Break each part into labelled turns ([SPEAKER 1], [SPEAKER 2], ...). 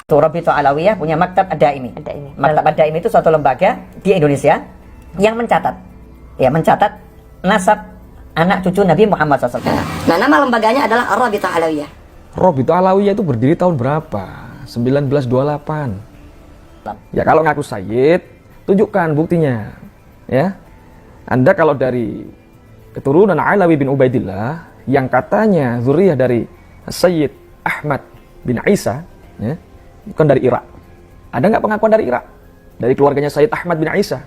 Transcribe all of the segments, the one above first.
[SPEAKER 1] Rabithah Alawiyah punya Maktab Ad-Daimi. Maktab Ad-Daimi itu suatu lembaga di Indonesia yang mencatat nasab anak cucu Nabi Muhammad SAW.
[SPEAKER 2] Nah, nama lembaganya adalah Rabithah Alawiyah.
[SPEAKER 3] Rabithah Alawiyah itu berdiri tahun berapa? 1928. Ya kalau ngaku Sayyid, tunjukkan buktinya. Ya, Anda kalau dari keturunan Alawi bin Ubaidillah yang katanya zuriyah dari Sayyid Ahmad bin Isa, ya, bukan dari Irak. Ada nggak pengakuan dari Irak? Dari keluarganya Sayyid Ahmad bin Isa.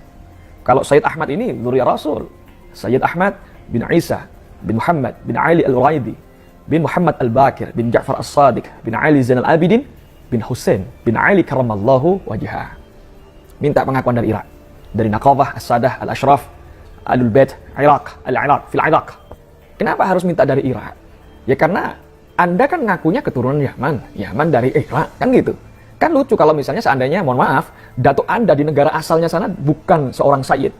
[SPEAKER 3] Kalau Sayyid Ahmad ini zuriyah Rasul. Sayyid Ahmad bin Isa bin Muhammad bin Ali al-Ghaidi bin Muhammad al-Bakir bin Ja'far as-Sadiq bin Ali Zainal Abidin bin Husain bin Ali karamallahu wajhah. Minta pengakuan dari Irak. Dari Naqabah, As-Sadah, Al-Ashraf, Alul Bait, Iraq, Al-Iraq, fil Iraq. Kenapa harus minta dari Irak? Ya karena Anda kan ngakunya keturunan Yaman dari Irak, kan gitu. Kan lucu kalau misalnya seandainya, mohon maaf, datuk Anda di negara asalnya sana bukan seorang sayyid.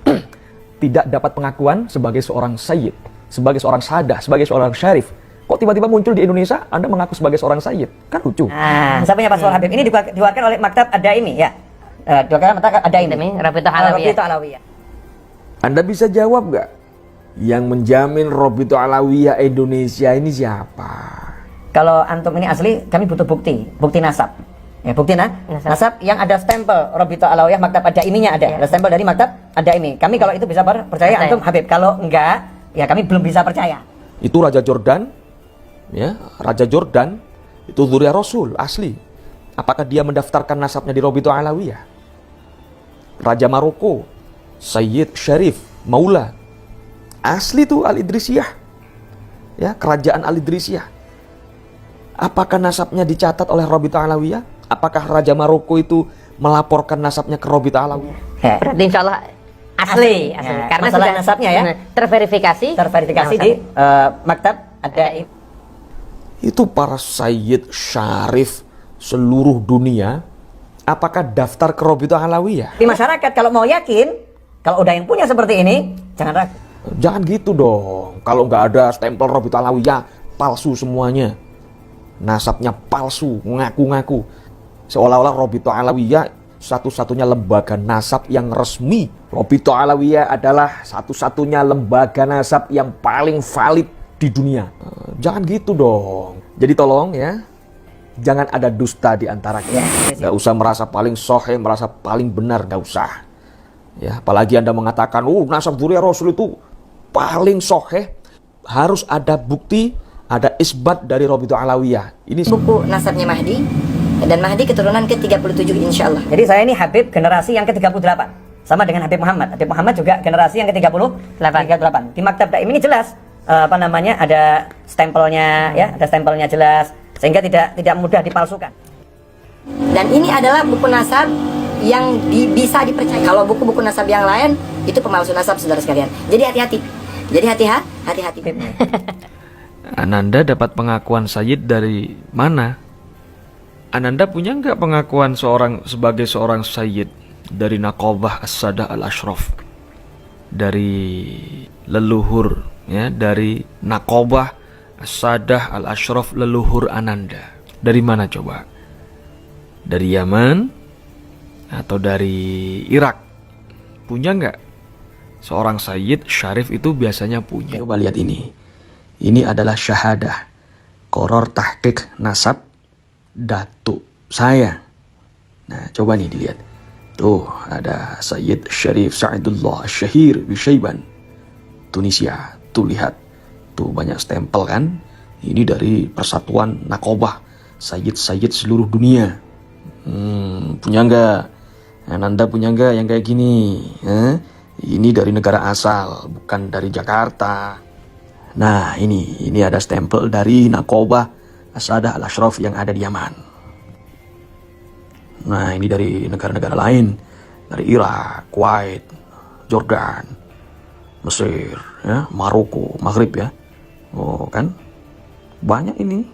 [SPEAKER 3] Tidak dapat pengakuan sebagai seorang sayyid, sebagai seorang sadah, sebagai seorang syarif. Kok tiba-tiba muncul di Indonesia, Anda mengaku sebagai seorang sayyid? Kan lucu.
[SPEAKER 1] Saya punya Pak Habib. Ini dikeluarkan oleh Maktab Ad-Daimi, ya. Dikeluarkan Maktab Ad-Daimi, Rabithah Alawiyah.
[SPEAKER 4] Anda bisa jawab nggak? Yang menjamin Rabithah Alawiyah Indonesia ini siapa?
[SPEAKER 1] Kalau antum ini asli, kami butuh bukti nasab. Ya, bukti nasab yang ada stempel Rabithah Alawiyah Maktab Ad-Daiminya ada. Ada stempel dari Maktab Ad-Daimi. Kami kalau itu bisa percaya, antum Habib. Kalau enggak, ya kami belum bisa percaya.
[SPEAKER 4] Itu Raja Jordan, ya, Raja Jordan itu zuriyah Rasul asli. Apakah dia mendaftarkan nasabnya di Rabithah Alawiyah? Raja Maroko, Sayyid Syarif Maula, asli tuh Al-Idrisiyah, ya, kerajaan Al-Idrisiyah. Apakah nasabnya dicatat oleh Rabithah Alawiyah? Apakah Raja Maroko itu melaporkan nasabnya ke Rabithah Alawiyah?
[SPEAKER 2] Berarti insya Allah asli.
[SPEAKER 1] Ya,
[SPEAKER 2] Karena
[SPEAKER 1] masalah
[SPEAKER 2] sudah
[SPEAKER 1] nasabnya ya
[SPEAKER 2] terverifikasi
[SPEAKER 1] di Maktab Ad-Daimi.
[SPEAKER 4] Itu para Sayyid Syarif seluruh dunia, apakah daftar ke Rabithah Alawiyah?
[SPEAKER 1] Di masyarakat kalau mau yakin, kalau udah yang punya seperti ini, jangan ragu.
[SPEAKER 4] Jangan gitu dong. Kalau nggak ada stempel Rabithah Alawiyah, palsu semuanya. Nasabnya palsu, ngaku-ngaku. Seolah-olah Rabithah Alawiyah satu-satunya lembaga nasab yang resmi. Rabithah Alawiyah adalah satu-satunya lembaga nasab yang paling valid di dunia. Jangan gitu dong. Jadi tolong ya, jangan ada dusta di antara kita. Nggak usah merasa paling soheh, merasa paling benar, nggak usah. Ya, apalagi Anda mengatakan, nasab zuriyah Rasul itu paling soheh, harus ada bukti, ada isbat dari Rabithah Alawiyah. Ini
[SPEAKER 2] buku nasabnya Mahdi, dan Mahdi keturunan ke-37 insya Allah.
[SPEAKER 1] Jadi saya ini Habib generasi yang ke-38. Sama dengan Habib Muhammad. Habib Muhammad juga generasi yang ke-38. Di Maktab Daimi ini jelas ada stempelnya, ya, ada stempelnya jelas, sehingga tidak mudah dipalsukan.
[SPEAKER 2] Dan ini adalah buku nasab yang bisa dipercaya. Kalau buku-buku nasab yang lain itu pemalsu nasab, saudara sekalian. Jadi hati-hati. Jadi hati-hati.
[SPEAKER 3] Ananda dapat pengakuan Sayyid dari mana? Ananda punya nggak pengakuan sebagai seorang Sayyid dari Naqabah As-Sadah Al-Ashraf, dari leluhur, ya, dari Naqabah As-Sadah Al-Ashraf leluhur Ananda? Dari mana coba? Dari Yaman atau dari Irak? Punya nggak? Seorang Sayyid Syarif itu biasanya punya.
[SPEAKER 4] coba lihat ini. Ini adalah syahadah Qoror Tahqiq Nasab datuk saya. Nah, coba nih dilihat. Tuh, ada Sayyid Syarif Sa'idullah Syahir Bisyaiban, Tunisia. Tuh lihat. Tuh banyak stempel kan? Ini dari Persatuan Naqabah, Sayyid-Sayyid seluruh dunia. Punya nggak? Ananda punya nggak yang kayak gini? Ini dari negara asal, bukan dari Jakarta. Nah, ini ada stempel dari Naqabah As-Sadah Al-Ashraf yang ada di Yaman. Nah, ini dari negara-negara lain, dari Irak, Kuwait, Jordan, Mesir, ya, Maroko, Maghrib, ya. Oh, kan? Banyak ini.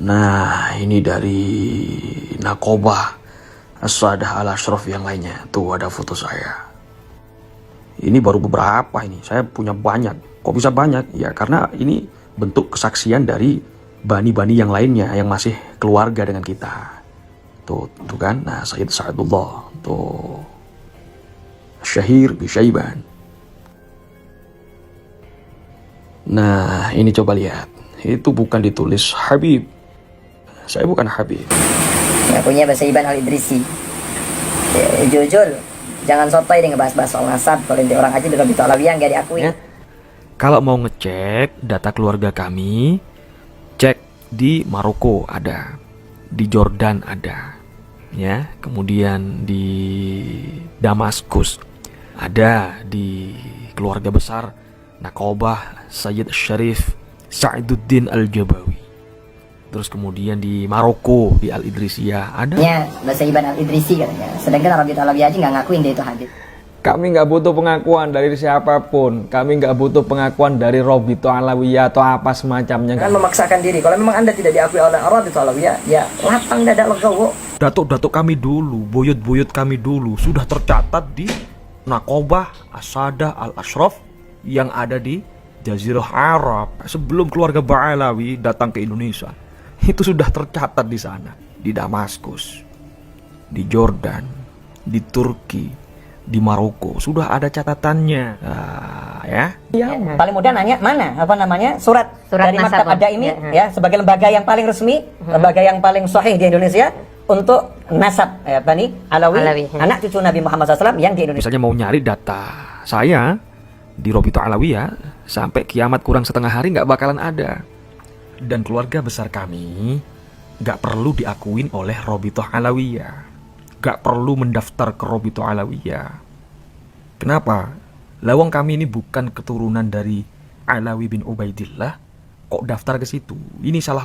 [SPEAKER 4] Nah, ini dari Naqabah As-Sadah Al-Ashraf yang lainnya. Tuh ada foto saya. Ini baru beberapa ini. Saya punya banyak. Kok bisa banyak? Ya karena ini bentuk kesaksian dari bani-bani yang lainnya yang masih keluarga dengan kita. Tuh kan. Nah, Sayyid Sa'dullah. Tuh. Syahir bi Syaiban. Nah, ini coba lihat. Itu bukan ditulis Habib. Saya bukan Habib.
[SPEAKER 2] Ya, punya Basaiban Al-Idrisi. Ya, jujur, jangan sotoy deh ngebahas-bahas soal nasab. Kalau nanti orang aja di Rabitul Alawiyah nggak diakui.
[SPEAKER 3] Ya. Kalau mau ngecek data keluarga kami, cek di Maroko ada, di Jordan ada, ya, kemudian di Damaskus ada, di keluarga besar Nakobah Sayyid Syarif Sa'iduddin Al-Jabawi. Terus kemudian di Maroko, di Al-Idrisiyah ada.
[SPEAKER 2] Ya, Basaiban Al-Idrisi katanya. Sedangkan Rabitul Alawiyah aja nggak ngakuin dia itu Habib.
[SPEAKER 3] Kami nggak butuh pengakuan dari siapapun. Kami nggak butuh pengakuan dari Rabitul Alawiyah atau apa semacamnya.
[SPEAKER 1] Kan memaksakan diri. Kalau memang Anda tidak diakui oleh Rabitul Alawiyah, ya lapang dada legowo.
[SPEAKER 4] Datuk-datuk kami dulu, buyut-buyut kami dulu sudah tercatat di Nakobah Asadah Al-Ashraf yang ada di Jazirah Arab sebelum keluarga Ba'alawi datang ke Indonesia. Itu sudah tercatat di sana, di Damaskus, di Jordan, di Turki, di Maroko, sudah ada catatannya. Nah, ya.
[SPEAKER 1] Paling mudah nanya mana surat dari
[SPEAKER 5] nasab,
[SPEAKER 1] Maktab Ad-Daimi
[SPEAKER 5] ya.
[SPEAKER 1] ya sebagai lembaga yang paling resmi, lembaga yang paling sahih di Indonesia untuk nasab Bani Alawi, anak cucu Nabi Muhammad SAW yang di Indonesia.
[SPEAKER 3] Misalnya mau nyari data saya di Rabitul Alawiyah, sampai kiamat kurang setengah hari nggak bakalan ada. Dan keluarga besar kami nggak perlu diakuin oleh Rabitul Alawiyah, nggak perlu mendaftar ke Rabitul Alawiyah. Kenapa? Lawang kami ini bukan keturunan dari Alawi bin Ubaidillah, kok daftar ke situ? Ini salah.